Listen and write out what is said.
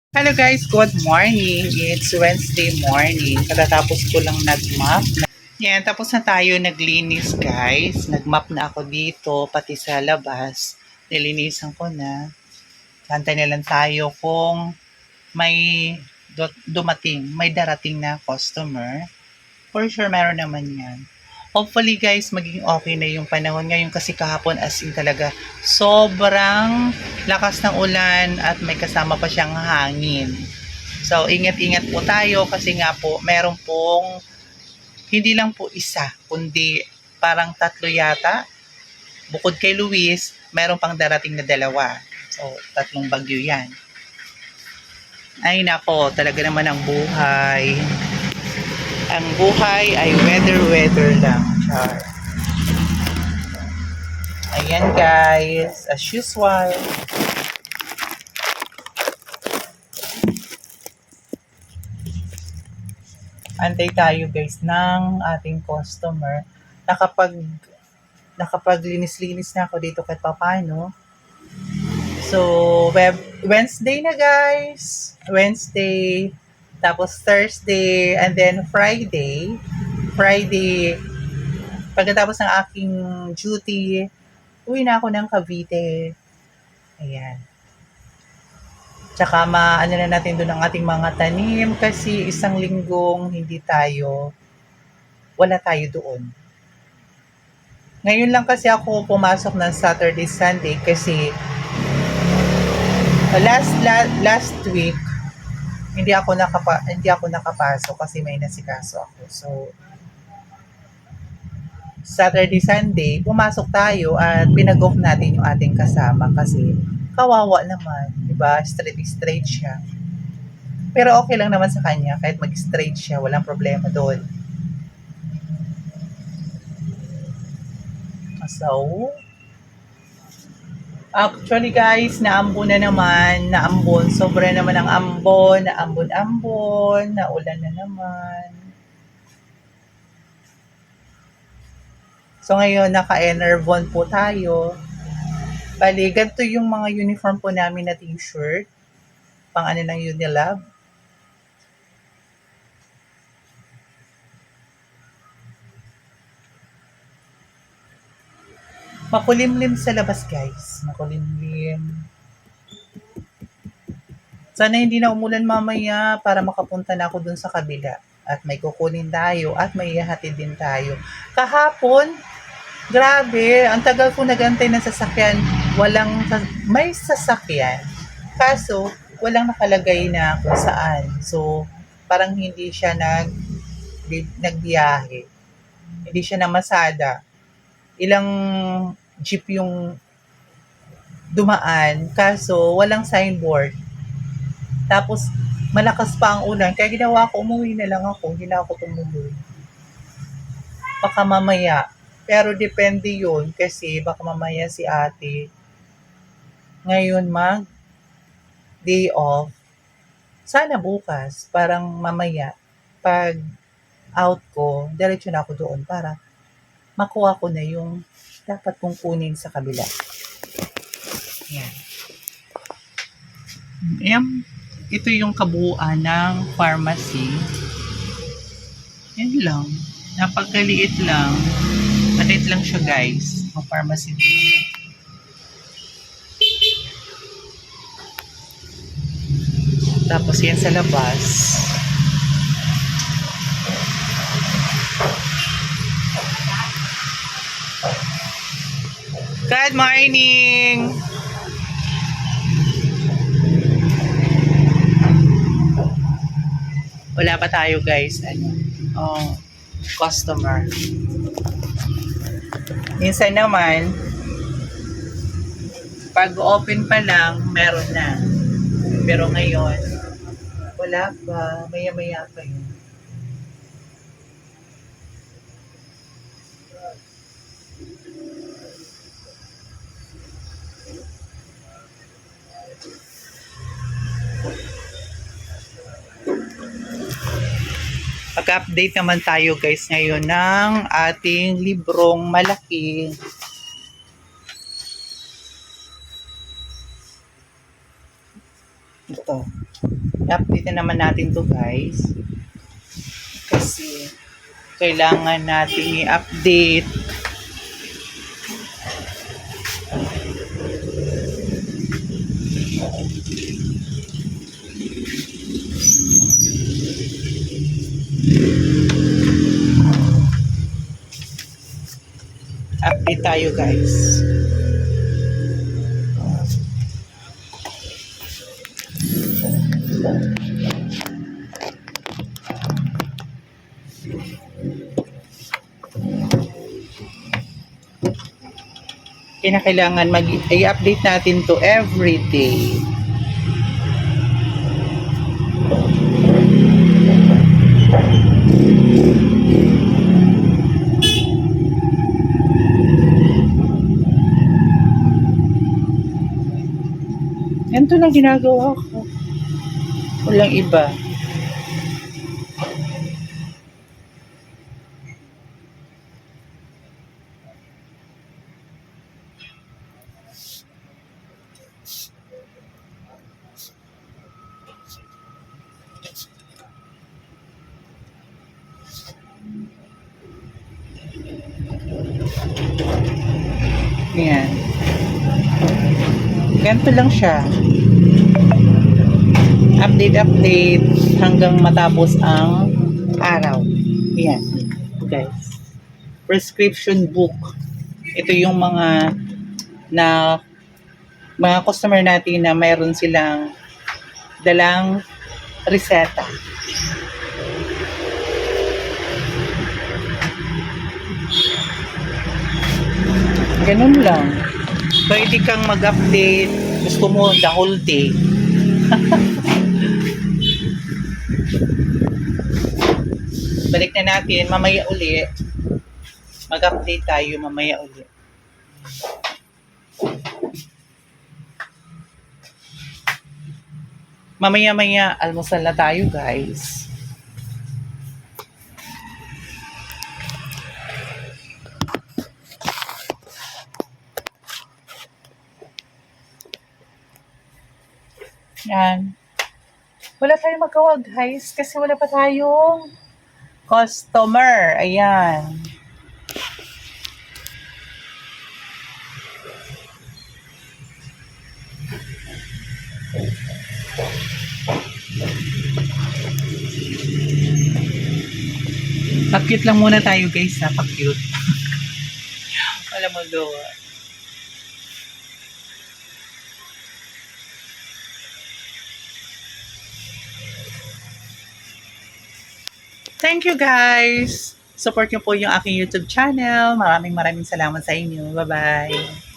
Hello guys, good morning. It's Wednesday morning. Katatapos ko lang nag-map. Yan, tapos na tayo naglinis guys. Nag-map na ako dito, pati sa labas. Nilinisan ko na. Hantay na lang tayo kung may may darating na customer. For sure, meron naman yan. Hopefully guys, maging okay na yung panahon ngayon kasi kahapon as in talaga sobrang lakas ng ulan at may kasama pa siyang hangin. So, ingat-ingat po tayo kasi nga po, meron pong hindi lang po isa, kundi parang tatlo yata. Bukod kay Luis, meron pang darating na dalawa. So, tatlong bagyo yan. Ay nako, talaga naman ang buhay. Ang buhay ay weather lang. Char. Ayan guys, as usual. Antay tayo guys ng ating customer. Nakapaglinis-linis na ako dito kahit papano. So, Wednesday na guys. Wednesday, tapos Thursday, and then Friday. Friday, pagkatapos ng aking duty, uwi na ako ng Cavite. Ayan. Tsaka ano na natin doon ang ating mga tanim kasi isang linggong wala tayo doon. Ngayon lang kasi ako pumasok ng Saturday, Sunday kasi last week hindi ako nakapasok kasi may nasikaso ako. So Saturday, Sunday, pumasok tayo at pinag-off natin yung ating kasama kasi kawawa naman, 'di ba? Straight siya. Pero okay lang naman sa kanya kahit mag-straight siya, walang problema doon. So, actually guys, naambon na naman, sobra naman ang ambon, naulan na naman. So ngayon, naka-enervon po tayo. Bali, ganito yung mga uniform po namin na t-shirt. Pang ano ng Unilab. Makulimlim sa labas guys. Makulimlim. Sana hindi na umulan mamaya para makapunta na ako dun sa kabila. At may kukunin tayo at may ihatid din tayo. Kahapon, grabe, ang tagal ko nagantay ng sasakyan. May sasakyan. Kaso, walang nakalagay na kung saan. So, parang hindi siya nagbiyahe. Hindi siya namasada. Ilang jeep yung dumaan, kaso walang signboard. Tapos, malakas pa ang ulan. Kaya ginawa ko, umuwi na lang ako. Hindi na ako tumuloy. Baka mamaya. Pero depende yun kasi baka mamaya si ate ngayon day off. Sana bukas, parang mamaya, pag out ko, diretso na ako doon para makuha ko na yung dapat kong kunin sa kabila. Yan. Ayan. Ito yung kabuuan ng pharmacy. Yan lang. Napakaliit lang. Maliit lang siya guys. Ang pharmacy. Tapos yan sa labas. Good morning! Wala pa tayo guys. Customer. Minsan naman, pag open pa lang, meron na. Pero ngayon, wala pa. Maya-maya pa yun. Mag-update naman tayo guys ngayon ng ating librong malaki. Ito. I-update na naman natin to guys. Kasi kailangan nating i-update. Update tayo guys. Kinakailangan i-update natin to every day. Ganito lang ginagawa ko. Walang iba. Yan. Ganito lang siya. Update hanggang matapos ang araw. Yan. Guys. Prescription book. Ito yung mga customer natin na mayroon silang dalang reseta. Ganun lang. Pwede kang mag-update. Gusto mo the whole day. Balik na natin. Mamaya uli. Mag-update tayo mamaya uli. Mamaya-maya, almusal na tayo guys. Yan. Wala tayong magawa guys kasi wala pa tayong customer. Ayan. Pa-cute lang muna tayo guys ha. Pa-cute. Wala magawa. Thank you guys! Support niyo po yung aking YouTube channel. Maraming salamat sa inyo. Bye-bye!